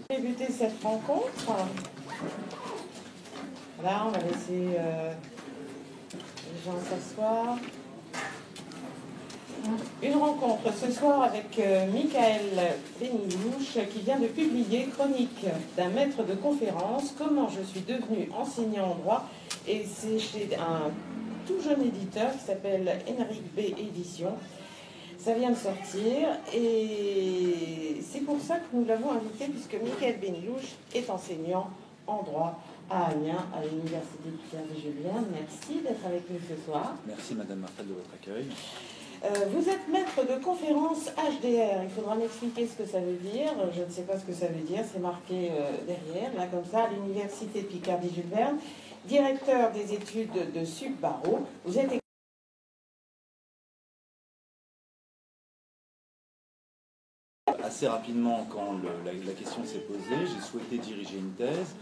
Débuter cette rencontre. Là, on va laisser les gens s'asseoir. Une rencontre ce soir avec Michael Benilouche qui vient de publier Chronique d'un maître de conférence, comment je suis devenu enseignant en droit, et c'est chez un tout jeune éditeur qui s'appelle Émeric B Éditions. Ça vient de sortir et c'est pour ça que nous l'avons invité, puisque Michael Benilouche est enseignant en droit à Amiens, à l'université Picardie-Julienne. Merci d'être avec nous ce soir. Merci Madame Martel de votre accueil. Vous êtes maître de conférence HDR. Il faudra m'expliquer ce que ça veut dire. Je ne sais pas ce que ça veut dire. C'est marqué derrière, là comme ça, à l'université Picardie-Julienne. Directeur des études de Sub-Barreau. Vous êtes Assez rapidement, quand la question s'est posée, j'ai souhaité diriger une thèse,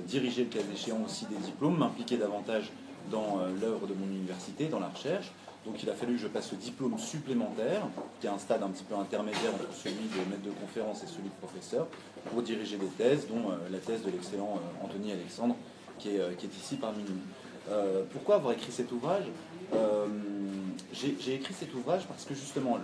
diriger le cas échéant aussi des diplômes, m'impliquer davantage dans l'œuvre de mon université, dans la recherche. Donc il a fallu que je passe le diplôme supplémentaire, qui est un stade un petit peu intermédiaire entre celui de maître de conférence et celui de professeur, pour diriger des thèses, dont la thèse de l'excellent Anthony Alexandre, qui est ici parmi nous. Pourquoi avoir écrit cet ouvrage ? J'ai écrit cet ouvrage parce que justement,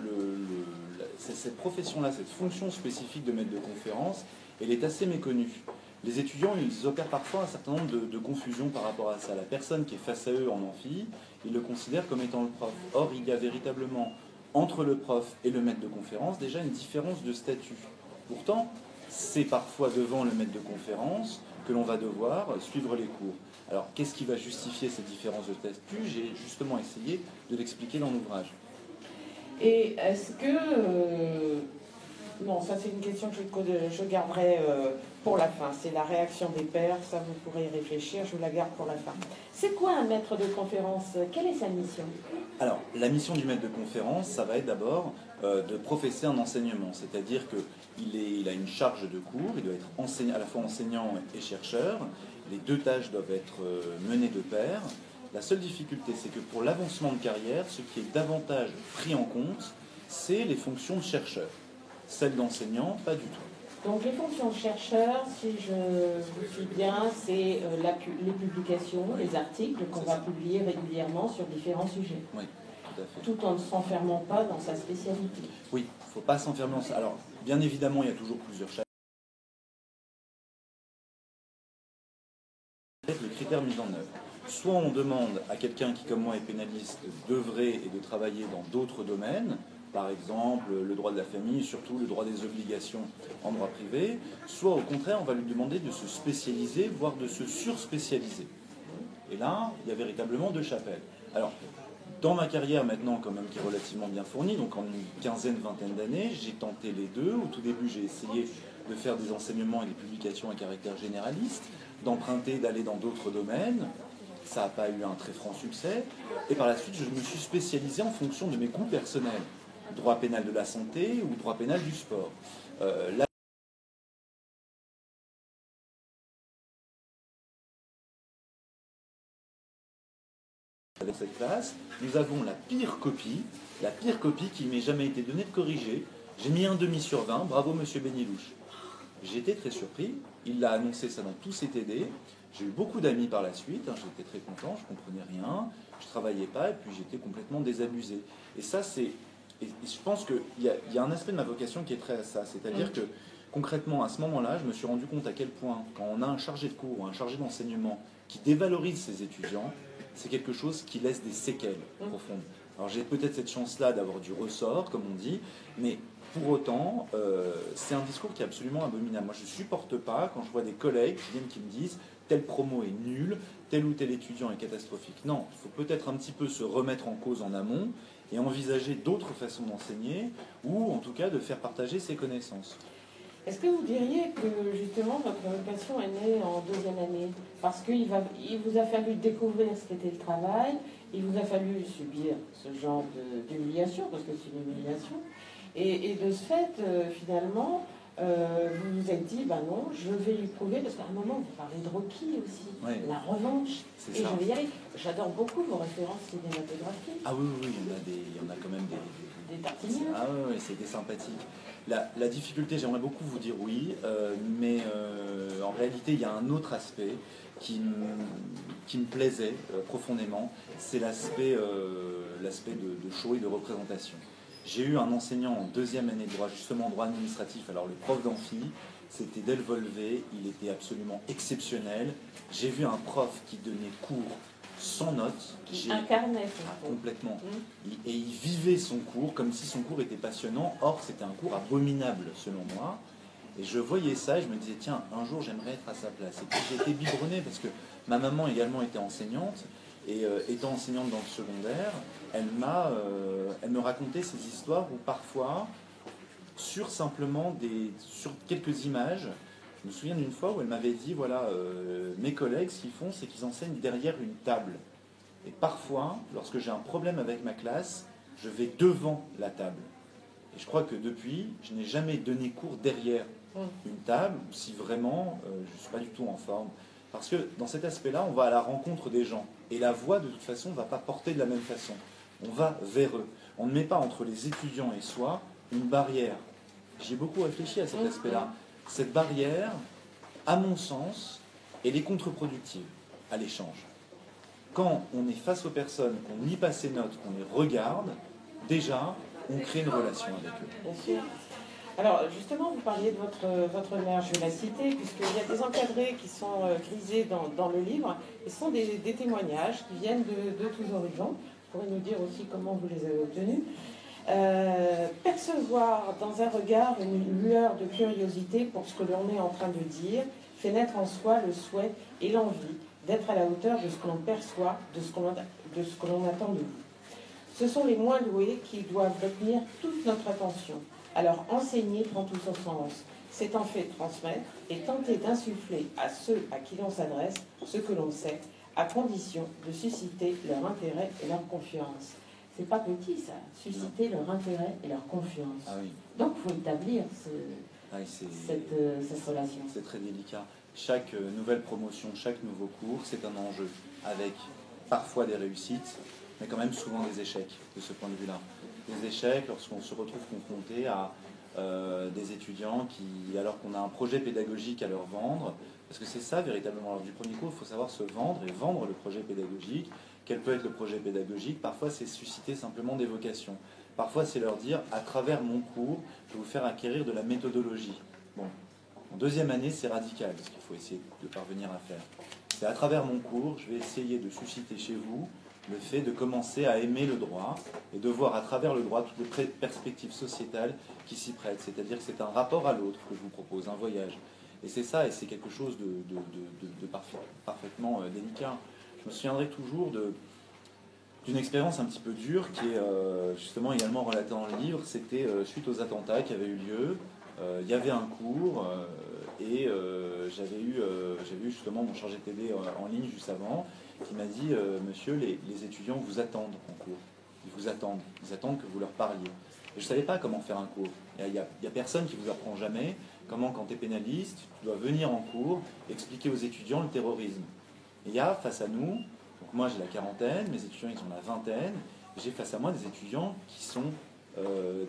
cette profession-là, cette fonction spécifique de maître de conférence, elle est assez méconnue. Les étudiants, ils opèrent parfois un certain nombre de confusions par rapport à ça. La personne qui est face à eux en amphi, ils le considèrent comme étant le prof. Or, il y a véritablement, entre le prof et le maître de conférence, déjà une différence de statut. Pourtant, c'est parfois devant le maître de conférence que l'on va devoir suivre les cours. Alors, qu'est-ce qui va justifier cette différence de statut ? J'ai justement essayé de l'expliquer dans l'ouvrage. Et est-ce que... Non, ça c'est une question que je garderai pour la fin. C'est la réaction des pairs, ça vous pourrez y réfléchir, je vous la garde pour la fin. C'est quoi un maître de conférence ? Quelle est sa mission ? Alors, la mission du maître de conférence, ça va être d'abord de professer un enseignement. C'est-à-dire qu'il a une charge de cours, il doit être à la fois enseignant et chercheur. Les deux tâches doivent être menées de pair. La seule difficulté, c'est que pour l'avancement de carrière, ce qui est davantage pris en compte, c'est les fonctions de chercheur. Celles d'enseignant, pas du tout. Donc les fonctions de chercheur, si je vous suis bien, c'est les publications, les articles qu'on va publier régulièrement sur différents sujets. Oui, tout à fait. Tout en ne s'enfermant pas dans sa spécialité. Oui, il ne faut pas s'enfermer dans ça. Alors, bien évidemment, il y a toujours plusieurs chapitres. Le critère mis en œuvre. Soit on demande à quelqu'un qui, comme moi, est pénaliste, d'œuvrer et de travailler dans d'autres domaines, par exemple le droit de la famille, surtout le droit des obligations en droit privé, soit au contraire on va lui demander de se spécialiser, voire de se surspécialiser. Et là, il y a véritablement deux chapelles. Alors, dans ma carrière maintenant, quand même, qui est relativement bien fournie, donc en une quinzaine, vingtaine d'années, j'ai tenté les deux. Au tout début, j'ai essayé de faire des enseignements et des publications à caractère généraliste, d'emprunter, d'aller dans d'autres domaines. Ça n'a pas eu un très franc succès. Et par la suite, je me suis spécialisé en fonction de mes goûts personnels. Droit pénal de la santé ou droit pénal du sport. Avec cette classe, nous avons la pire copie qui m'ait jamais été donnée de corriger. J'ai mis un demi sur 20, bravo Monsieur Benilouche. J'étais très surpris, il l'a annoncé ça dans tous ses TD. J'ai eu beaucoup d'amis par la suite, j'étais très content, je comprenais rien, je travaillais pas et puis j'étais complètement désabusé. Et ça c'est... Et je pense qu'il y a un aspect de ma vocation qui est très à ça, c'est-à-dire que concrètement, à ce moment-là, je me suis rendu compte à quel point, quand on a un chargé de cours ou un chargé d'enseignement qui dévalorise ses étudiants, c'est quelque chose qui laisse des séquelles profondes. Alors j'ai peut-être cette chance-là d'avoir du ressort, comme on dit, mais pour autant, c'est un discours qui est absolument abominable. Moi, je ne supporte pas quand je vois des collègues qui me disent « telle promo est nulle, tel ou tel étudiant est catastrophique ». Non, il faut peut-être un petit peu se remettre en cause en amont et envisager d'autres façons d'enseigner ou en tout cas de faire partager ses connaissances. Est-ce que vous diriez que justement votre vocation est née en deuxième année ? Parce qu'il vous a fallu découvrir ce qu'était le travail, il vous a fallu subir ce genre d'humiliation, parce que c'est une humiliation, et de ce fait, finalement, vous vous êtes dit, non, je vais lui prouver, parce qu'à un moment, vous parlez de Rocky aussi, oui. La revanche, et ça. je vais y aller. J'adore beaucoup vos références cinématographiques. Ah oui, il y en a quand même des tartines. Ah oui, c'était sympathique. La difficulté, j'aimerais beaucoup vous dire oui, mais en réalité, il y a un autre aspect qui me plaisait profondément, c'est l'aspect de show et de représentation. J'ai eu un enseignant en deuxième année de droit, justement en droit administratif, alors le prof d'amphi, c'était Del Volvé, il était absolument exceptionnel. J'ai vu un prof qui donnait cours sans notes. Qui incarnait son cours. Complètement. Et il vivait son cours comme si son cours était passionnant. Or, c'était un cours abominable, selon moi. Et je voyais ça et je me disais, tiens, un jour, j'aimerais être à sa place. Et puis, j'ai été biberonné parce que ma maman également était enseignante. Et étant enseignante dans le secondaire, elle me racontait ces histoires où parfois, sur quelques images, je me souviens d'une fois où elle m'avait dit, voilà, mes collègues, ce qu'ils font, c'est qu'ils enseignent derrière une table. Et parfois, lorsque j'ai un problème avec ma classe, je vais devant la table. Et je crois que depuis, je n'ai jamais donné cours derrière une table, si vraiment je ne suis pas du tout en forme. Parce que dans cet aspect-là, on va à la rencontre des gens. Et la voix, de toute façon, ne va pas porter de la même façon. On va vers eux. On ne met pas entre les étudiants et soi une barrière. J'ai beaucoup réfléchi à cet aspect-là. Cette barrière, à mon sens, elle est contre-productive à l'échange. Quand on est face aux personnes, qu'on lit pas ses notes, qu'on les regarde, déjà, on crée une relation avec eux. Bien sûr. Alors, justement, vous parliez de votre mère, je vais la citer, puisqu'il y a des encadrés qui sont grisés dans le livre, et ce sont des témoignages qui viennent de tous horizons. Vous pourrez nous dire aussi comment vous les avez obtenus. Percevoir dans un regard une lueur de curiosité pour ce que l'on est en train de dire fait naître en soi le souhait et l'envie d'être à la hauteur de ce que l'on perçoit, de ce que l'on attend de vous. Ce sont les moins doués qui doivent retenir toute notre attention. Alors enseigner prend tout son sens. C'est en fait transmettre et tenter d'insuffler à ceux à qui l'on s'adresse ce que l'on sait, à condition de susciter leur intérêt et leur confiance. C'est pas petit ça, susciter leur intérêt et leur confiance. Ah oui. Donc il faut établir cette relation. C'est très délicat. Chaque nouvelle promotion, chaque nouveau cours, c'est un enjeu, avec parfois des réussites, mais quand même souvent des échecs de ce point de vue-là. Des échecs lorsqu'on se retrouve confronté à des étudiants qui, alors qu'on a un projet pédagogique à leur vendre, parce que c'est ça véritablement, lors du premier cours, il faut savoir se vendre et vendre le projet pédagogique. Quel peut être le projet pédagogique? Parfois c'est susciter simplement des vocations. Parfois c'est leur dire, à travers mon cours, je vais vous faire acquérir de la méthodologie. Bon, en deuxième année c'est radical, ce qu'il faut essayer de parvenir à faire. C'est à travers mon cours, je vais essayer de susciter chez vous le fait de commencer à aimer le droit et de voir à travers le droit toutes les perspectives sociétales qui s'y prêtent. C'est-à-dire que c'est un rapport à l'autre que je vous propose, un voyage. Et c'est ça, et c'est quelque chose de parfaitement délicat. Je me souviendrai toujours d'une expérience un petit peu dure qui est justement également relatée dans le livre. C'était suite aux attentats qui avaient eu lieu. Il y avait un cours et j'avais eu justement mon chargé de TD en ligne juste avant qui m'a dit monsieur, les étudiants vous attendent en cours. Ils attendent que vous leur parliez. Et je ne savais pas comment faire un cours. Il n'y a personne qui vous apprend jamais comment, quand tu es pénaliste, tu dois venir en cours, expliquer aux étudiants le terrorisme. Et il y a face à nous, donc moi j'ai la quarantaine, mes étudiants ils ont la vingtaine, j'ai face à moi des étudiants qui sont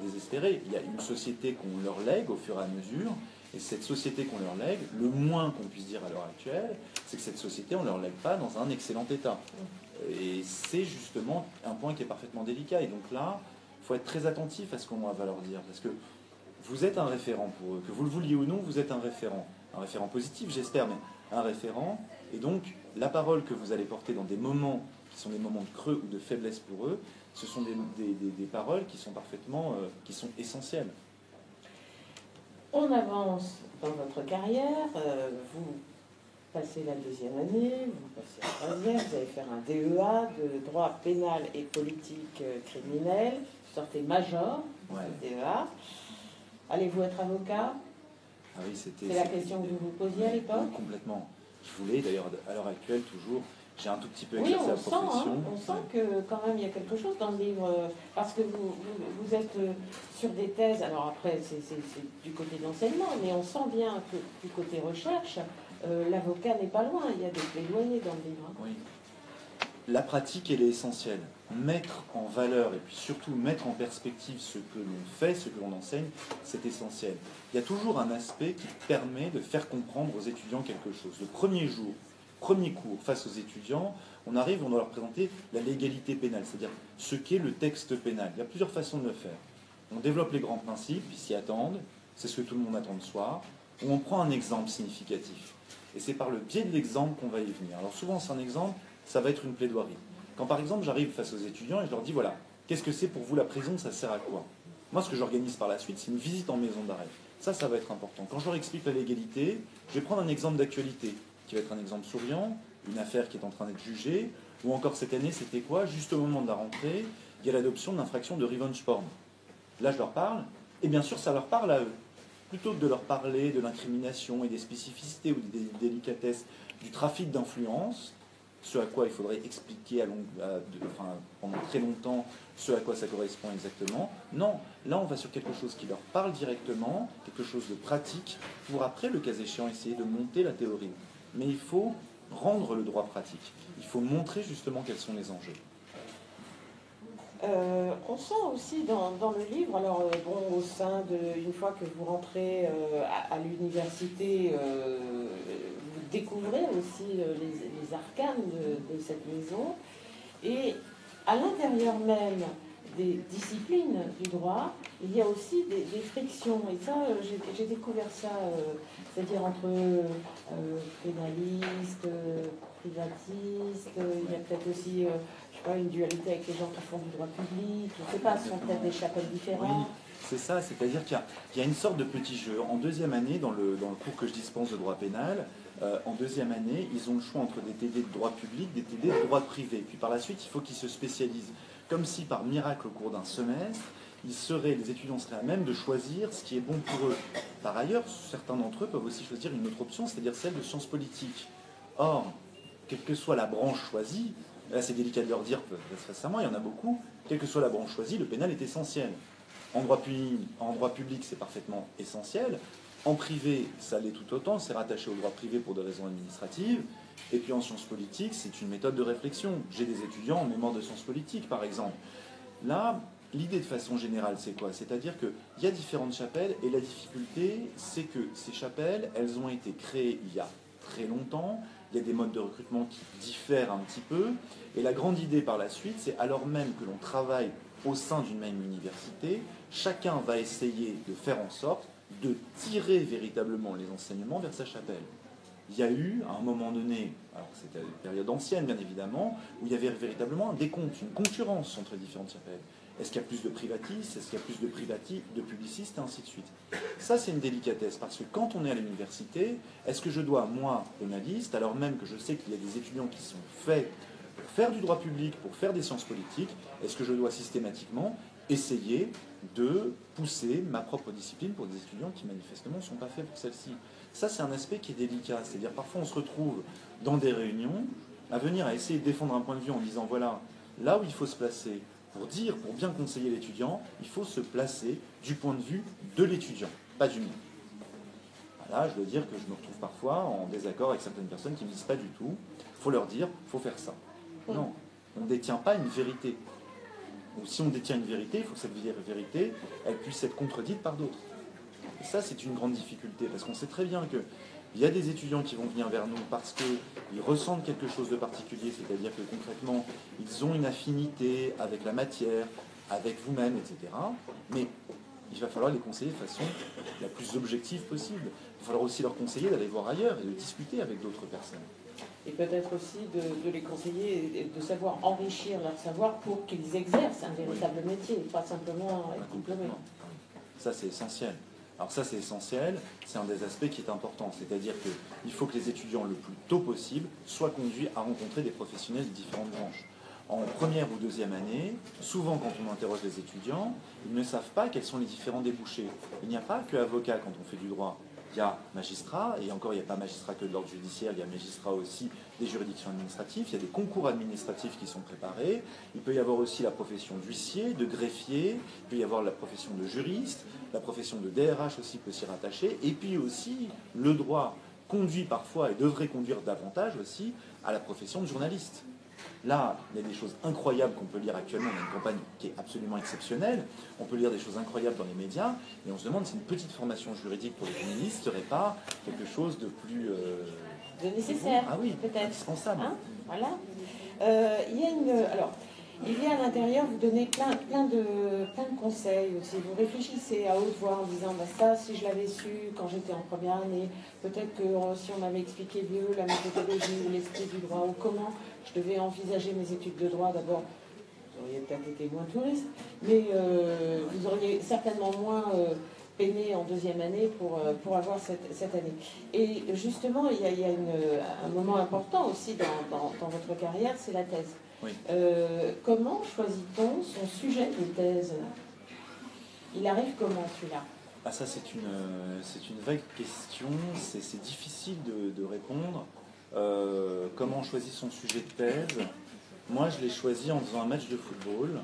désespérés. Il y a une société qu'on leur lègue au fur et à mesure, et cette société qu'on leur lègue, le moins qu'on puisse dire à l'heure actuelle, c'est que cette société, on ne leur lègue pas dans un excellent état. Et c'est justement un point qui est parfaitement délicat. Et donc là, il faut être très attentif à ce qu'on va leur dire, parce que vous êtes un référent pour eux. Que vous le vouliez ou non, vous êtes un référent. Un référent positif, j'espère, mais un référent. Et donc, la parole que vous allez porter dans des moments qui sont des moments de creux ou de faiblesse pour eux, ce sont des paroles qui sont parfaitement, qui sont essentielles. On avance dans votre carrière, vous passez la deuxième année, vous passez la troisième, vous allez faire un DEA de droit pénal et politique criminel, vous sortez major dans ce DEA. Allez-vous être avocat? Ah oui, c'est la question que vous vous posiez à l'époque? Oui, complètement. Je voulais d'ailleurs, à l'heure actuelle, toujours, j'ai un tout petit peu exercé la profession. On sent que quand même il y a quelque chose dans le livre, parce que vous êtes sur des thèses, alors après c'est du côté de l'enseignement, mais on sent bien que du côté recherche, l'avocat n'est pas loin, il y a des plaidoyers dans le livre. Oui. La pratique, elle est essentielle. Mettre en valeur et puis surtout mettre en perspective ce que l'on fait, ce que l'on enseigne, c'est essentiel. Il y a toujours un aspect qui permet de faire comprendre aux étudiants quelque chose. Le premier jour, premier cours face aux étudiants, on arrive, on doit leur présenter la légalité pénale, c'est-à-dire ce qu'est le texte pénal. Il y a plusieurs façons de le faire. On développe les grands principes, ils s'y attendent, c'est ce que tout le monde attend de soi, ou on prend un exemple significatif. Et c'est par le biais de l'exemple qu'on va y venir. Alors souvent, c'est un exemple, ça va être une plaidoirie. Quand par exemple j'arrive face aux étudiants et je leur dis voilà, qu'est-ce que c'est pour vous la prison, ça sert à quoi? Moi ce que j'organise par la suite, c'est une visite en maison d'arrêt. Ça va être important. Quand je leur explique la légalité, je vais prendre un exemple d'actualité, qui va être un exemple souriant, une affaire qui est en train d'être jugée, ou encore cette année c'était quoi? Juste au moment de la rentrée, il y a l'adoption de l'infraction de revenge porn. Là je leur parle, et bien sûr ça leur parle à eux. Plutôt que de leur parler de l'incrimination et des spécificités ou des délicatesses du trafic d'influence, ce à quoi il faudrait expliquer pendant très longtemps ce à quoi ça correspond exactement. Non, là on va sur quelque chose qui leur parle directement, quelque chose de pratique, pour après, le cas échéant, essayer de monter la théorie. Mais il faut rendre le droit pratique. Il faut montrer justement quels sont les enjeux. On sent aussi dans le livre, alors bon, au sein de, une fois que vous rentrez à l'université, vous découvrez aussi les arcanes de cette maison, et à l'intérieur même des disciplines du droit, il y a aussi des frictions, et ça, j'ai découvert ça, c'est-à-dire entre pénalistes, privatistes, il y a peut-être aussi une dualité avec les gens qui font du droit public, je ne sais pas, ce sont peut-être des chapelles différentes. Oui, c'est ça, c'est-à-dire qu'il y a une sorte de petit jeu. En deuxième année, dans le cours que je dispense de droit pénal, en deuxième année, ils ont le choix entre des TD de droit public, des TD de droit privé. Puis par la suite, il faut qu'ils se spécialisent. Comme si par miracle, au cours d'un semestre, les étudiants seraient à même de choisir ce qui est bon pour eux. Par ailleurs, certains d'entre eux peuvent aussi choisir une autre option, c'est-à-dire celle de sciences politiques. Or, quelle que soit la branche choisie, là c'est délicat de leur dire récemment, il y en a beaucoup, quelle que soit la branche choisie, le pénal est essentiel. En droit public, c'est parfaitement essentiel. En privé, ça l'est tout autant, c'est rattaché au droit privé pour des raisons administratives. Et puis en sciences politiques, c'est une méthode de réflexion. J'ai des étudiants en mémoire de sciences politiques, par exemple. Là, l'idée de façon générale, c'est quoi? C'est-à-dire qu'il y a différentes chapelles, et la difficulté, c'est que ces chapelles, elles ont été créées il y a très longtemps. Il y a des modes de recrutement qui diffèrent un petit peu. Et la grande idée par la suite, c'est alors même que l'on travaille au sein d'une même université, chacun va essayer de faire en sorte de tirer véritablement les enseignements vers sa chapelle. Il y a eu, à un moment donné, alors c'était une période ancienne bien évidemment, où il y avait véritablement un décompte, une concurrence entre différentes chapelles. Est-ce qu'il y a plus de privatistes? Est-ce qu'il y a plus de publicistes? Et ainsi de suite. Ça, c'est une délicatesse, parce que quand on est à l'université, est-ce que je dois, moi, pénaliste, alors même que je sais qu'il y a des étudiants qui sont faits pour faire du droit public, pour faire des sciences politiques, est-ce que je dois systématiquement essayer de pousser ma propre discipline pour des étudiants qui manifestement ne sont pas faits pour celle-ci? Ça, c'est un aspect qui est délicat. C'est-à-dire, parfois, on se retrouve dans des réunions à venir à essayer de défendre un point de vue en disant, voilà, là où il faut se placer, pour bien conseiller l'étudiant, il faut se placer du point de vue de l'étudiant, pas du mien. Là, je dois dire que je me retrouve parfois en désaccord avec certaines personnes qui ne me disent pas du tout. Il faut leur dire, il faut faire ça. Non, on ne détient pas une vérité. Ou si on détient une vérité, il faut que cette vérité, elle puisse être contredite par d'autres. Et ça, c'est une grande difficulté, parce qu'on sait très bien qu'il y a des étudiants qui vont venir vers nous parce qu'ils ressentent quelque chose de particulier, c'est-à-dire que concrètement, ils ont une affinité avec la matière, avec vous-même, etc. Mais il va falloir les conseiller de façon la plus objective possible. Il va falloir aussi leur conseiller d'aller voir ailleurs et de discuter avec d'autres personnes. Et peut-être aussi de les conseiller et de savoir enrichir leur savoir pour qu'ils exercent un véritable métier, pas simplement être diplômés. Ça, c'est essentiel. Alors ça, c'est essentiel, c'est un des aspects qui est important. C'est-à-dire qu'il faut que les étudiants, le plus tôt possible, soient conduits à rencontrer des professionnels de différentes branches. En première ou deuxième année, souvent quand on interroge les étudiants, ils ne savent pas quels sont les différents débouchés. Il n'y a pas que avocat quand on fait du droit. Il y a magistrat, et encore il n'y a pas magistrat que de l'ordre judiciaire, il y a magistrat aussi des juridictions administratives, il y a des concours administratifs qui sont préparés, il peut y avoir aussi la profession d'huissier, de greffier, il peut y avoir la profession de juriste, la profession de DRH aussi peut s'y rattacher, et puis aussi le droit conduit parfois et devrait conduire davantage aussi à la profession de journaliste. Là, il y a des choses incroyables qu'on peut lire actuellement. On a une campagne qui est absolument exceptionnelle. On peut lire des choses incroyables dans les médias. Et on se demande si une petite formation juridique pour les féministes ne serait pas quelque chose de plus... de nécessaire, ah oui, peut-être. Indispensable. Hein, voilà. Il y a à l'intérieur, vous donnez plein de conseils aussi. Vous réfléchissez à haute voix en disant, bah, ça, si je l'avais su quand j'étais en première année, peut-être que si on m'avait expliqué mieux la méthodologie ou l'esprit du droit, ou comment je devais envisager mes études de droit, d'abord, vous auriez peut-être été moins touriste, mais vous auriez certainement moins peiné en deuxième année pour avoir cette année. Et justement, il y a un moment important aussi dans votre carrière, c'est la thèse. Oui. Comment choisit-on son sujet de thèse? Il arrive comment, celui-là? Ah, ça, c'est une vague question. C'est difficile de répondre. Comment on choisit son sujet de thèse? Moi, je l'ai choisi en faisant un match de football.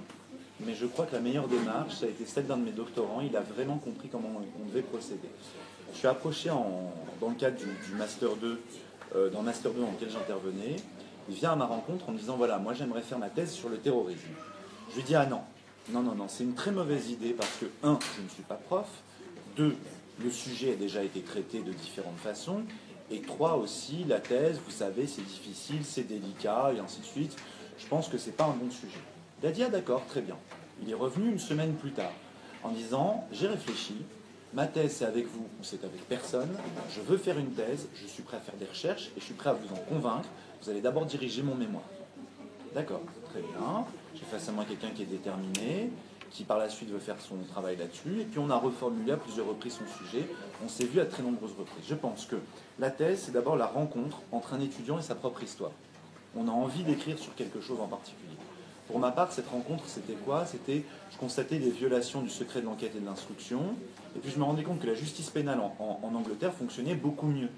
Mais je crois que la meilleure démarche, ça a été celle d'un de mes doctorants. Il a vraiment compris comment on devait procéder. Je suis approché dans le cadre du Master 2, dans le Master 2 dans lequel j'intervenais. Il vient à ma rencontre en me disant, voilà, moi j'aimerais faire ma thèse sur le terrorisme. Je lui dis, ah non, c'est une très mauvaise idée parce que, 1, je ne suis pas prof, 2, le sujet a déjà été traité de différentes façons, et 3 aussi, la thèse, vous savez, c'est difficile, c'est délicat, et ainsi de suite. Je pense que c'est pas un bon sujet. Il a dit, ah d'accord, très bien. Il est revenu une semaine plus tard en disant, j'ai réfléchi, ma thèse c'est avec vous ou c'est avec personne, je veux faire une thèse, je suis prêt à faire des recherches et je suis prêt à vous en convaincre, vous allez d'abord diriger mon mémoire. D'accord, très bien, j'ai face à moi quelqu'un qui est déterminé, qui par la suite veut faire son travail là-dessus, et puis on a reformulé à plusieurs reprises son sujet, on s'est vu à très nombreuses reprises. Je pense que la thèse c'est d'abord la rencontre entre un étudiant et sa propre histoire. On a envie d'écrire sur quelque chose en particulier. Pour ma part, cette rencontre, c'était quoi? C'était, je constatais des violations du secret de l'enquête et de l'instruction, et puis je me rendais compte que la justice pénale en Angleterre fonctionnait beaucoup mieux.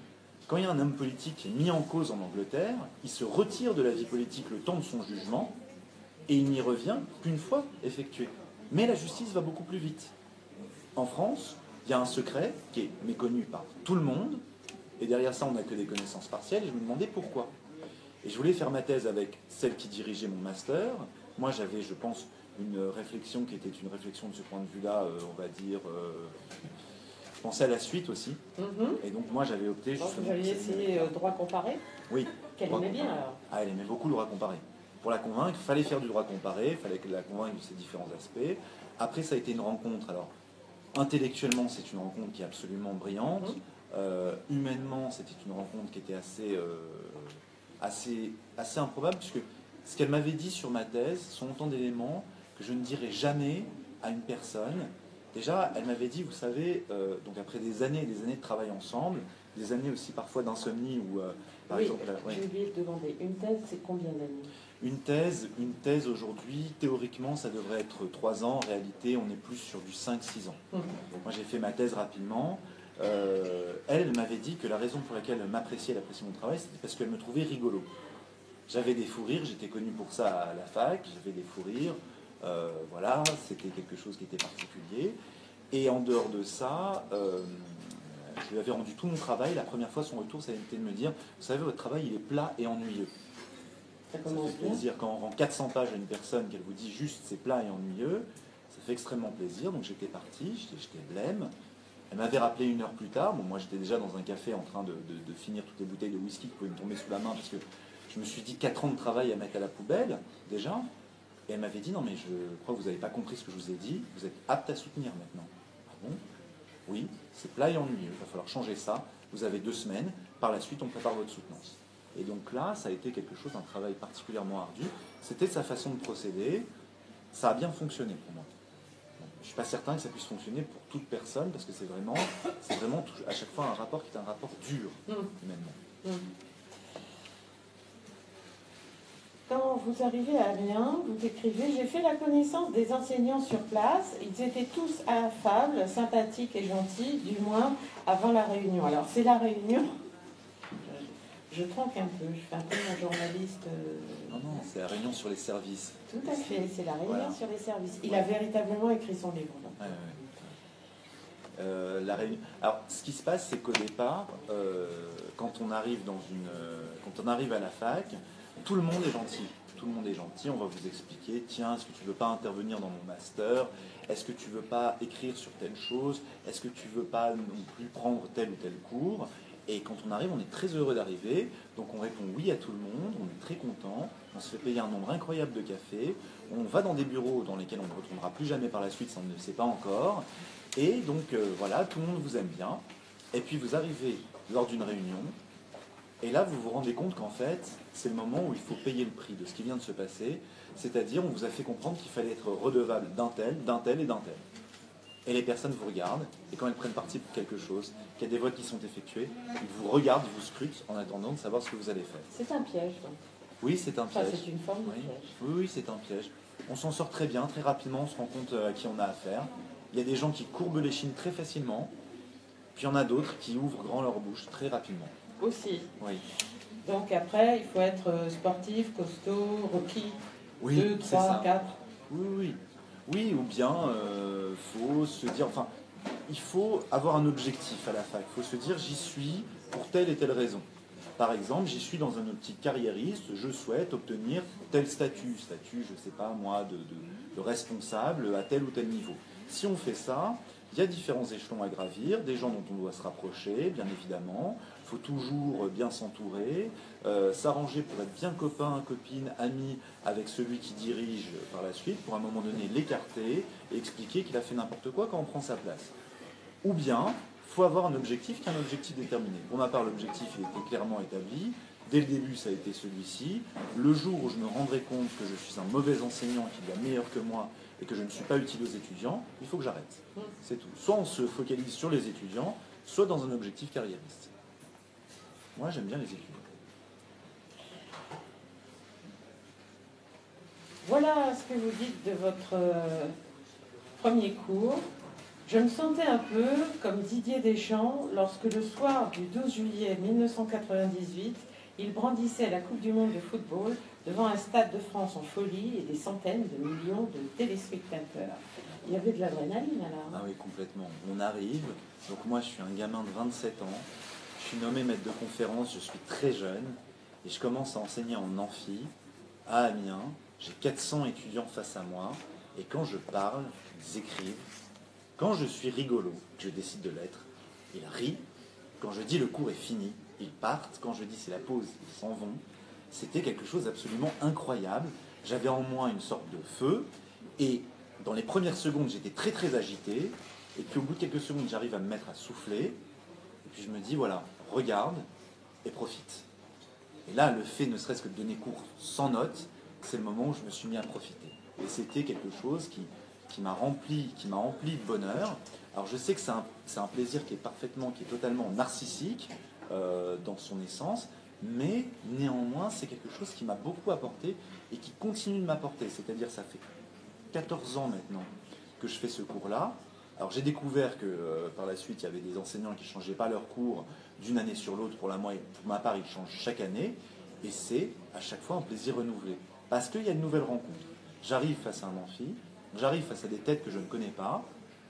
Quand il y a un homme politique qui est mis en cause en Angleterre, il se retire de la vie politique le temps de son jugement, et il n'y revient qu'une fois effectué. Mais la justice va beaucoup plus vite. En France, il y a un secret qui est méconnu par tout le monde, et derrière ça, on n'a que des connaissances partielles, et je me demandais pourquoi. Et je voulais faire ma thèse avec celle qui dirigeait mon master. Moi, j'avais, je pense, une réflexion qui était une réflexion de ce point de vue-là, on va dire, je pensais à la suite aussi. Et donc, moi, j'avais opté justement... Vous aviez essayé droit comparé? Oui. Qu'elle aimait bien, alors? Ah, elle aimait beaucoup le droit comparé. Pour la convaincre, il fallait faire du droit comparé, il fallait la convaincre de ses différents aspects. Après, ça a été une rencontre. Alors, intellectuellement, c'est une rencontre qui est absolument brillante. Humainement, c'était une rencontre qui était assez improbable, puisque ce qu'elle m'avait dit sur ma thèse sont autant d'éléments que je ne dirai jamais à une personne. Déjà, elle m'avait dit, vous savez, donc après des années et des années de travail ensemble, des années aussi parfois d'insomnie, ou par exemple... J'ai oublié de demander, une thèse, c'est combien d'années? Une thèse aujourd'hui, théoriquement, ça devrait être 3 ans. En réalité, on est plus sur du 5-6 ans. Moi, j'ai fait ma thèse rapidement. Elle m'avait dit que la raison pour laquelle elle m'appréciait, elle appréciait mon travail, c'était parce qu'elle me trouvait rigolo. J'avais des fous rires, j'étais connu pour ça à la fac, j'avais des fous rires, voilà, c'était quelque chose qui était particulier. Et en dehors de ça, je lui avais rendu tout mon travail. La première fois, son retour, ça a été de me dire, vous savez, votre travail, il est plat et ennuyeux. Ça fait plaisir quand on rend 400 pages à une personne, qu'elle vous dit juste c'est plat et ennuyeux, ça fait extrêmement plaisir. Donc j'étais parti, j'étais blême. Elle m'avait rappelé 1 heure plus tard. Bon, moi, j'étais déjà dans un café en train de finir toutes les bouteilles de whisky qui pouvaient me tomber sous la main parce que je me suis dit 4 ans de travail à mettre à la poubelle, déjà. Et elle m'avait dit, non, mais je crois que vous n'avez pas compris ce que je vous ai dit. Vous êtes apte à soutenir maintenant. Ah bon? Oui, c'est plat et ennuyeux. Il va falloir changer ça. Vous avez 2 semaines. Par la suite, on prépare votre soutenance. Et donc là, ça a été quelque chose, un travail particulièrement ardu. C'était sa façon de procéder. Ça a bien fonctionné pour moi. Je ne suis pas certain que ça puisse fonctionner pour toute personne, parce que c'est vraiment à chaque fois un rapport qui est un rapport dur, humainement. Quand vous arrivez à Amiens, vous écrivez « J'ai fait la connaissance des enseignants sur place. Ils étaient tous affables, sympathiques et gentils, du moins avant la réunion. » Alors, c'est la réunion. Je tronque un peu, je fais un peu mon journaliste. Non, c'est la réunion sur les services. Tout à fait, c'est la réunion sur les services. Il a véritablement écrit son livre. La réunion... Alors, ce qui se passe, c'est qu'au départ, quand on arrive à la fac, tout le monde est gentil. tout le monde est gentil, on va vous expliquer, tiens, est-ce que tu veux pas intervenir dans mon master? Est-ce que tu veux pas écrire sur telle chose? Est-ce que tu veux pas non plus prendre tel ou tel cours? Et quand on arrive, on est très heureux d'arriver, donc on répond oui à tout le monde, on est très content, on se fait payer un nombre incroyable de café, on va dans des bureaux dans lesquels on ne retournera plus jamais par la suite, ça on ne le sait pas encore, et donc voilà, tout le monde vous aime bien, et puis vous arrivez lors d'une réunion, et là vous vous rendez compte qu'en fait, c'est le moment où il faut payer le prix de ce qui vient de se passer, c'est-à-dire on vous a fait comprendre qu'il fallait être redevable d'un tel et d'un tel. Et les personnes vous regardent, et quand elles prennent parti pour quelque chose, qu'il y a des votes qui sont effectués, ils vous regardent, ils vous scrutent en attendant de savoir ce que vous allez faire. C'est un piège, donc. Oui, c'est un piège. Enfin, c'est une forme de piège. Oui, c'est un piège. On s'en sort très bien, très rapidement, on se rend compte à qui on a affaire. Il y a des gens qui courbent les chines très facilement, puis il y en a d'autres qui ouvrent grand leur bouche très rapidement. Aussi. Oui. Donc après, il faut être sportif, costaud, requis, Oui, 2, 3, 4. Oui. Oui, ou bien faut se dire, enfin, il faut avoir un objectif à la fac. Il faut se dire, j'y suis pour telle et telle raison. Par exemple, j'y suis dans un optique carriériste, je souhaite obtenir tel statut, je ne sais pas moi, de responsable à tel ou tel niveau. Si on fait ça, il y a différents échelons à gravir, des gens dont on doit se rapprocher, bien évidemment. Il faut toujours bien s'entourer, s'arranger pour être bien copain, copine, ami avec celui qui dirige par la suite, pour à un moment donné l'écarter et expliquer qu'il a fait n'importe quoi quand on prend sa place. Ou bien, il faut avoir un objectif qui est un objectif déterminé. Pour ma part, l'objectif il était clairement établi. Dès le début, ça a été celui-ci. Le jour où je me rendrai compte que je suis un mauvais enseignant, qu'il y a meilleur que moi et que je ne suis pas utile aux étudiants, il faut que j'arrête. C'est tout. Soit on se focalise sur les étudiants, soit dans un objectif carriériste. Moi, j'aime bien les étudiants. Voilà ce que vous dites de votre premier cours. Je me sentais un peu comme Didier Deschamps lorsque le soir du 12 juillet 1998, il brandissait la Coupe du Monde de football devant un stade de France en folie et des centaines de millions de téléspectateurs. Il y avait de l'adrénaline alors. Ah oui, complètement. On arrive, donc moi je suis un gamin de 27 ans, je suis nommé maître de conférence, je suis très jeune, et je commence à enseigner en amphi, à Amiens, j'ai 400 étudiants face à moi, et quand je parle, ils écrivent. Quand je suis rigolo, que je décide de l'être, ils rient. Quand je dis le cours est fini, ils partent. Quand je dis c'est la pause, ils s'en vont. C'était quelque chose d'absolument incroyable. J'avais en moi une sorte de feu, et dans les premières secondes, j'étais très très agité, et puis au bout de quelques secondes, j'arrive à me mettre à souffler, et puis je me dis, voilà, regarde et profite. Et là, le fait ne serait-ce que de donner cours sans notes, c'est le moment où je me suis mis à profiter. Et c'était quelque chose qui m'a rempli de bonheur. Alors je sais que c'est un plaisir qui est totalement narcissique dans son essence, mais néanmoins, c'est quelque chose qui m'a beaucoup apporté et qui continue de m'apporter. C'est-à-dire, ça fait 14 ans maintenant que je fais ce cours-là. Alors j'ai découvert que par la suite, il y avait des enseignants qui ne changeaient pas leur cours d'une année sur l'autre. Pour ma part, ils changent chaque année. Et c'est à chaque fois un plaisir renouvelé. Parce qu'il y a de nouvelles rencontres. J'arrive face à un amphi, j'arrive face à des têtes que je ne connais pas,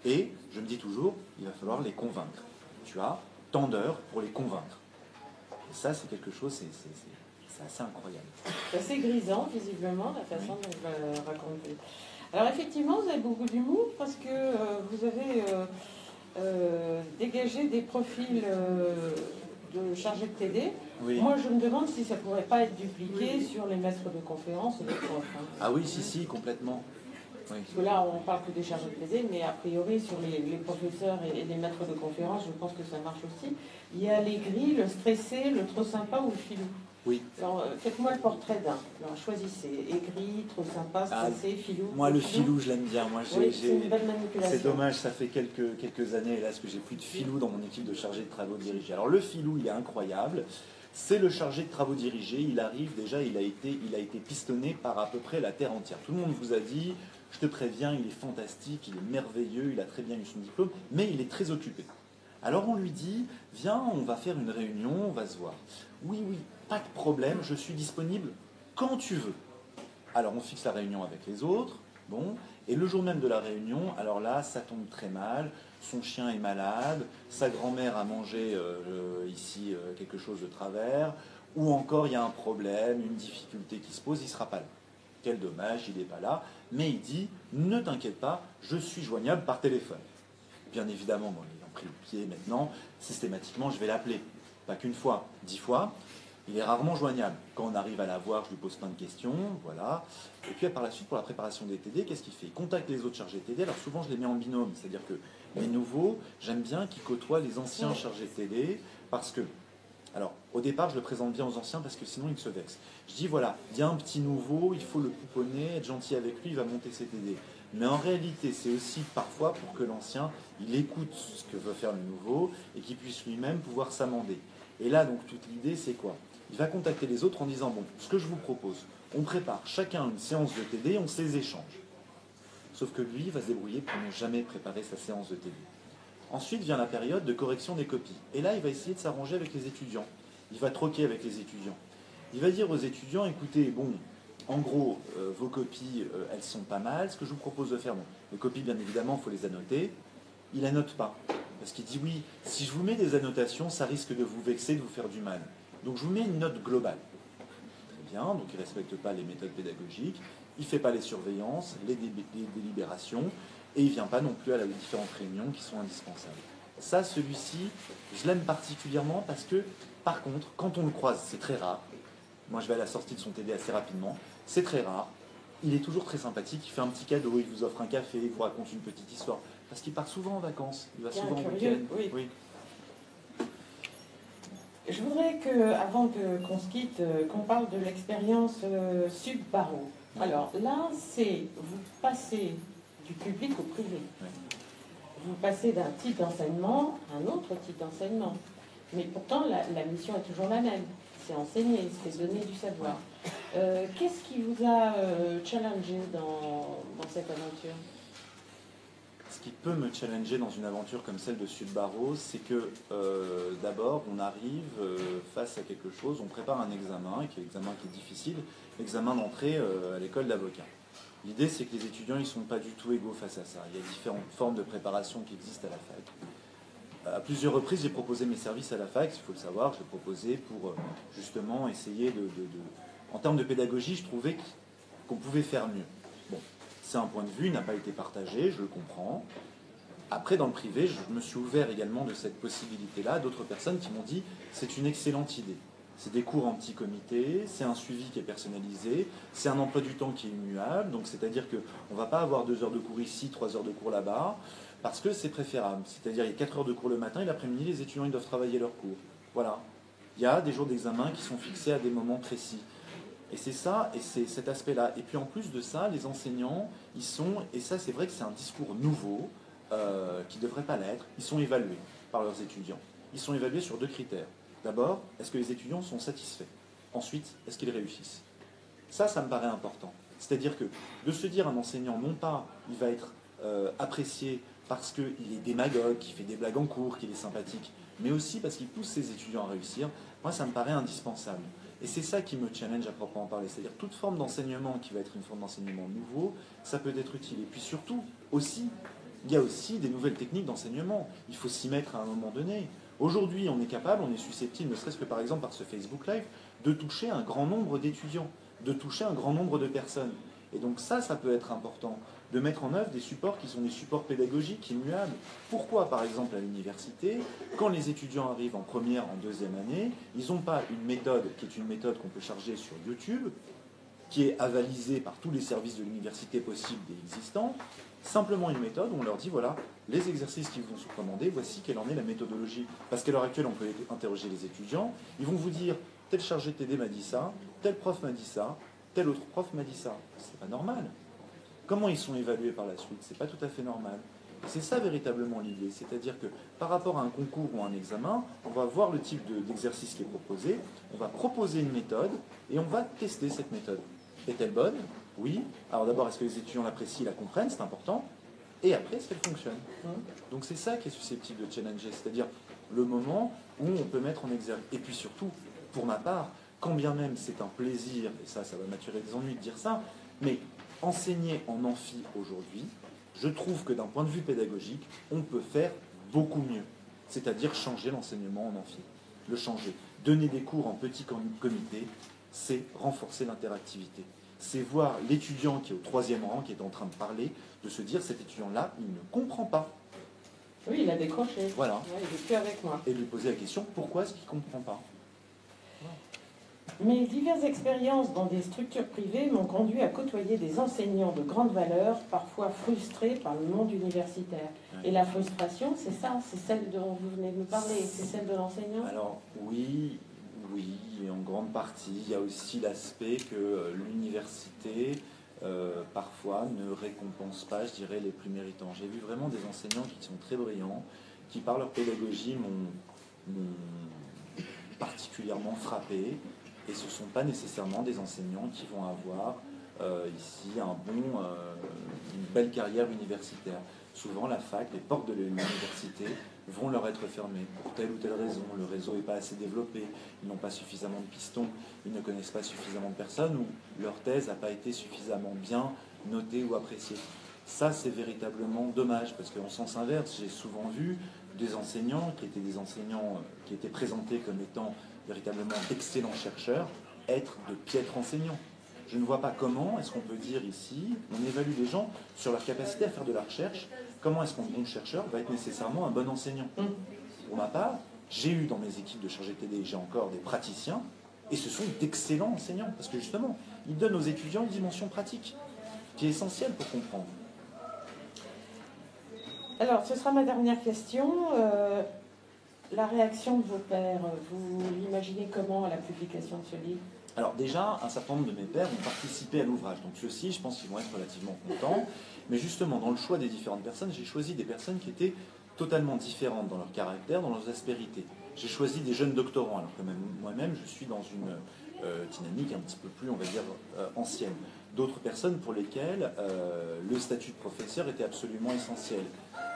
et je me dis toujours, il va falloir les convaincre. Tu as tant d'heures pour les convaincre. Et ça, c'est quelque chose, c'est assez incroyable. C'est assez grisant, visiblement, la façon dont vous le racontez. Alors effectivement, vous avez beaucoup d'humour parce que vous avez dégagé des profils de chargés de TD. Oui. Moi, je me demande si ça ne pourrait pas être dupliqué sur les maîtres de conférences et les profs. Hein. Ah oui, si, complètement. Oui. Parce que là, on parle que des chargés de TD, mais a priori, sur les professeurs et les maîtres de conférences, je pense que ça marche aussi. Il y a l'aigri, le stressé, le trop sympa ou le filou. Oui. Alors, faites-moi le portrait d'un. Alors, choisissez. Aigri, trop sympa, stressé, filou. Moi, le filou, je l'aime bien. Moi, oui, c'est une belle manipulation. C'est dommage, ça fait quelques années, hélas, que j'ai plus de filou dans mon équipe de chargé de travaux dirigés. Alors, le filou, il est incroyable. C'est le chargé de travaux dirigés. Il arrive déjà, il a été pistonné par à peu près la terre entière. Tout le monde vous a dit, je te préviens, il est fantastique, il est merveilleux, il a très bien eu son diplôme, mais il est très occupé. Alors on lui dit, viens, on va faire une réunion, on va se voir. Oui, pas de problème, je suis disponible quand tu veux. Alors on fixe la réunion avec les autres, bon, et le jour même de la réunion, alors là, ça tombe très mal, son chien est malade, sa grand-mère a mangé quelque chose de travers, ou encore il y a un problème, une difficulté qui se pose, il ne sera pas là. quel dommage, il n'est pas là. Mais il dit, ne t'inquiète pas, je suis joignable par téléphone. Bien évidemment, moi, ayant pris le pied maintenant, systématiquement, je vais l'appeler. Pas qu'une fois, 10 fois. Il est rarement joignable. Quand on arrive à la voir, je lui pose plein de questions, voilà. Et puis par la suite, pour la préparation des TD, qu'est-ce qu'il fait? Il contacte les autres chargés de TD. Alors souvent, je les mets en binôme, c'est-à-dire que les nouveaux, j'aime bien qu'ils côtoient les anciens chargés de TD, parce que, alors, au départ, je le présente bien aux anciens, parce que sinon, ils se vexent. Je dis, voilà, il y a un petit nouveau, il faut le pouponner, être gentil avec lui, il va monter ses TD. Mais en réalité, c'est aussi parfois pour que l'ancien, il écoute ce que veut faire le nouveau, et qu'il puisse lui-même pouvoir s'amender. Et là, donc, toute l'idée, c'est quoi? Il va contacter les autres en disant, bon, ce que je vous propose, on prépare chacun une séance de TD, on se les échange. Sauf que lui, il va se débrouiller pour ne jamais préparer sa séance de TD. Ensuite vient la période de correction des copies. Et là, il va essayer de s'arranger avec les étudiants. Il va troquer avec les étudiants. Il va dire aux étudiants, écoutez, bon, en gros, vos copies, elles sont pas mal. Ce que je vous propose de faire, bon, les copies, bien évidemment, il faut les annoter. Il annote pas. Parce qu'il dit, oui, si je vous mets des annotations, ça risque de vous vexer, de vous faire du mal. Donc je vous mets une note globale. Très bien, donc il ne respecte pas les méthodes pédagogiques, il ne fait pas les surveillances, les délibérations, et il ne vient pas non plus à les différentes réunions qui sont indispensables. Ça, celui-ci, je l'aime particulièrement parce que, par contre, quand on le croise, c'est très rare. Moi, je vais à la sortie de son TD assez rapidement. C'est très rare. Il est toujours très sympathique. Il fait un petit cadeau, il vous offre un café, il vous raconte une petite histoire. Parce qu'il part souvent en vacances. Il va souvent en week-end. Oui. Je voudrais avant qu'on se quitte, qu'on parle de l'expérience Sud Barreau. Alors là, c'est vous passez du public au privé. Oui. Vous passez d'un type d'enseignement à un autre type d'enseignement. Mais pourtant, la mission est toujours la même. C'est enseigner, c'est donner du savoir. Qu'est-ce qui vous a challengé dans cette aventure? Ce qui peut me challenger dans une aventure comme celle de Sud Barreau, c'est que d'abord, on arrive face à quelque chose, on prépare un examen, qui est l'examen qui est difficile, l'examen d'entrée à l'école d'avocat. L'idée, c'est que les étudiants, ils ne sont pas du tout égaux face à ça. Il y a différentes formes de préparation qui existent à la fac. À plusieurs reprises, j'ai proposé mes services à la fac, il faut le savoir, je l'ai proposé pour justement essayer de... En termes de pédagogie, je trouvais qu'on pouvait faire mieux. Bon, c'est un point de vue, il n'a pas été partagé, je le comprends. Après, dans le privé, je me suis ouvert également de cette possibilité-là à d'autres personnes qui m'ont dit c'est une excellente idée. C'est des cours en petit comité, c'est un suivi qui est personnalisé, c'est un emploi du temps qui est immuable, donc c'est-à-dire qu'on ne va pas avoir 2 heures de cours ici, 3 heures de cours là-bas, parce que c'est préférable. C'est-à-dire il y a 4 heures de cours le matin et l'après-midi, les étudiants ils doivent travailler leurs cours. Voilà. Il y a des jours d'examen qui sont fixés à des moments précis. Et c'est ça, et c'est cet aspect-là. Et puis en plus de ça, les enseignants, ils sont, et ça c'est vrai que c'est un discours nouveau, qui ne devrait pas l'être, ils sont évalués par leurs étudiants. Ils sont évalués sur 2 critères. D'abord, est-ce que les étudiants sont satisfaits? Ensuite, est-ce qu'ils réussissent? Ça me paraît important. C'est-à-dire que de se dire un enseignant, non pas il va être apprécié parce qu'il est démagogue, qu'il fait des blagues en cours, qu'il est sympathique, mais aussi parce qu'il pousse ses étudiants à réussir, moi ça me paraît indispensable. Et c'est ça qui me challenge à proprement parler. C'est-à-dire toute forme d'enseignement qui va être une forme d'enseignement nouveau, ça peut être utile. Et puis surtout, aussi, il y a aussi des nouvelles techniques d'enseignement. Il faut s'y mettre à un moment donné. Aujourd'hui, on est capable, on est susceptible, ne serait-ce que par exemple par ce Facebook Live, de toucher un grand nombre d'étudiants, de toucher un grand nombre de personnes. Et donc ça peut être important, de mettre en œuvre des supports qui sont des supports pédagogiques immuables. Pourquoi, par exemple, à l'université, quand les étudiants arrivent en première, en deuxième année, ils n'ont pas une méthode qui est une méthode qu'on peut charger sur YouTube, qui est avalisée par tous les services de l'université possibles et existants, simplement une méthode où on leur dit, voilà, les exercices qui vous sont commandés, voici quelle en est la méthodologie. Parce qu'à l'heure actuelle, on peut interroger les étudiants, ils vont vous dire, tel chargé de TD m'a dit ça, tel prof m'a dit ça, tel autre prof m'a dit ça. C'est pas normal. Comment ils sont évalués par la suite? C'est pas tout à fait normal. C'est ça véritablement l'idée, c'est-à-dire que par rapport à un concours ou un examen, on va voir le type d'exercice qui est proposé, on va proposer une méthode et on va tester cette méthode. Est-elle bonne? Oui. Alors d'abord, est-ce que les étudiants l'apprécient, la comprennent? C'est important. Et après, est-ce qu'elle fonctionne? Donc c'est ça qui est susceptible de challenger, c'est-à-dire le moment où on peut mettre en exergue. Et puis surtout, pour ma part, quand bien même c'est un plaisir, et ça va m'attirer des ennuis de dire ça, mais enseigner en amphi aujourd'hui, je trouve que d'un point de vue pédagogique, on peut faire beaucoup mieux. C'est-à-dire changer l'enseignement en amphi. Le changer. Donner des cours en petit comité, c'est renforcer l'interactivité. c'est voir l'étudiant qui est au 3e rang, qui est en train de parler, de se dire, cet étudiant-là, il ne comprend pas. Oui, il a décroché. Voilà. Ouais, il n'est plus avec moi. Et lui poser la question, pourquoi est-ce qu'il ne comprend pas? Mes diverses expériences dans des structures privées m'ont conduit à côtoyer des enseignants de grande valeur, parfois frustrés par le monde universitaire. Ouais. Et la frustration, c'est ça, c'est celle dont vous venez de nous parler, c'est celle de l'enseignant? Alors oui, et en grande partie. Il y a aussi l'aspect que l'université, parfois, ne récompense pas, je dirais, les plus méritants. J'ai vu vraiment des enseignants qui sont très brillants, qui par leur pédagogie m'ont particulièrement frappé. Et ce ne sont pas nécessairement des enseignants qui vont avoir ici une belle carrière universitaire. Souvent, la fac, les portes de l'université vont leur être fermées pour telle ou telle raison. Le réseau n'est pas assez développé, ils n'ont pas suffisamment de pistons, ils ne connaissent pas suffisamment de personnes ou leur thèse n'a pas été suffisamment bien notée ou appréciée. Ça, c'est véritablement dommage parce qu'en sens inverse, j'ai souvent vu des enseignants qui étaient présentés comme étant véritablement d'excellents chercheurs être de piètres enseignants. Je ne vois pas comment est-ce qu'on peut dire ici, on évalue les gens sur leur capacité à faire de la recherche, comment est-ce qu'un bon chercheur va être nécessairement un bon enseignant. Pour ma part, j'ai eu dans mes équipes de chargés TD, j'ai encore des praticiens, et ce sont d'excellents enseignants, parce que justement, ils donnent aux étudiants une dimension pratique, qui est essentielle pour comprendre. Alors, ce sera ma dernière question. La réaction de vos pairs, vous l'imaginez comment à la publication de ce livre? Alors déjà, un certain nombre de mes pairs ont participé à l'ouvrage, donc ceux-ci, je pense qu'ils vont être relativement contents. Mais justement, dans le choix des différentes personnes, j'ai choisi des personnes qui étaient totalement différentes dans leur caractère, dans leurs aspérités. J'ai choisi des jeunes doctorants, alors que moi-même, je suis dans une dynamique un petit peu plus, on va dire, ancienne. D'autres personnes pour lesquelles le statut de professeur était absolument essentiel.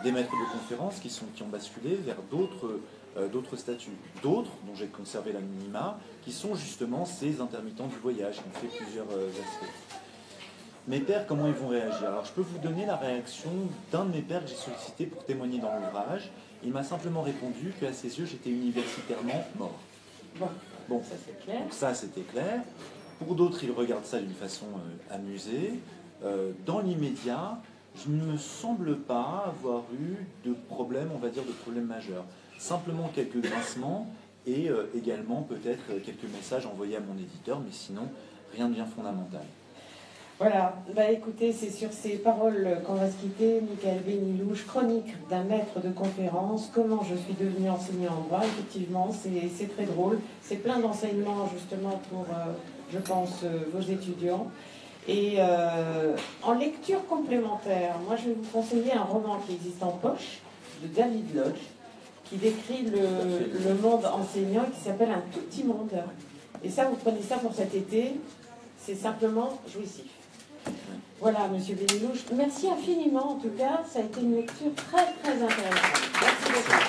Des maîtres de conférences qui ont basculé vers d'autres statuts. D'autres, dont j'ai conservé l'anonymat, qui sont justement ces intermittents du voyage, qui ont fait plusieurs aspects. Mes pairs, comment ils vont réagir? Alors, je peux vous donner la réaction d'un de mes pairs que j'ai sollicité pour témoigner dans l'ouvrage. Il m'a simplement répondu qu'à ses yeux, j'étais universitairement mort. Bon, ça c'est clair. Donc ça, c'était clair. Pour d'autres, ils regardent ça d'une façon amusée. Dans l'immédiat, je ne me semble pas avoir eu de problème, on va dire, de problème majeur. Simplement quelques grincements et également peut-être quelques messages envoyés à mon éditeur, mais sinon, rien de bien fondamental. Voilà, bah écoutez, c'est sur ces paroles qu'on va se quitter. Michaël Bénilouche, chronique d'un maître de conférence, comment je suis devenu enseignant en droit. Effectivement, c'est très drôle, c'est plein d'enseignements justement pour, je pense, vos étudiants. Et en lecture complémentaire, moi je vais vous conseiller un roman qui existe en poche, de David Lodge, qui décrit le monde enseignant et qui s'appelle Un tout petit monde. Et ça, vous prenez ça pour cet été, c'est simplement jouissif. Voilà, Monsieur Bénilouche, merci infiniment. En tout cas, ça a été une lecture très, très intéressante. Merci beaucoup.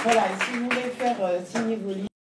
Voilà, et si vous voulez faire signer vos livres,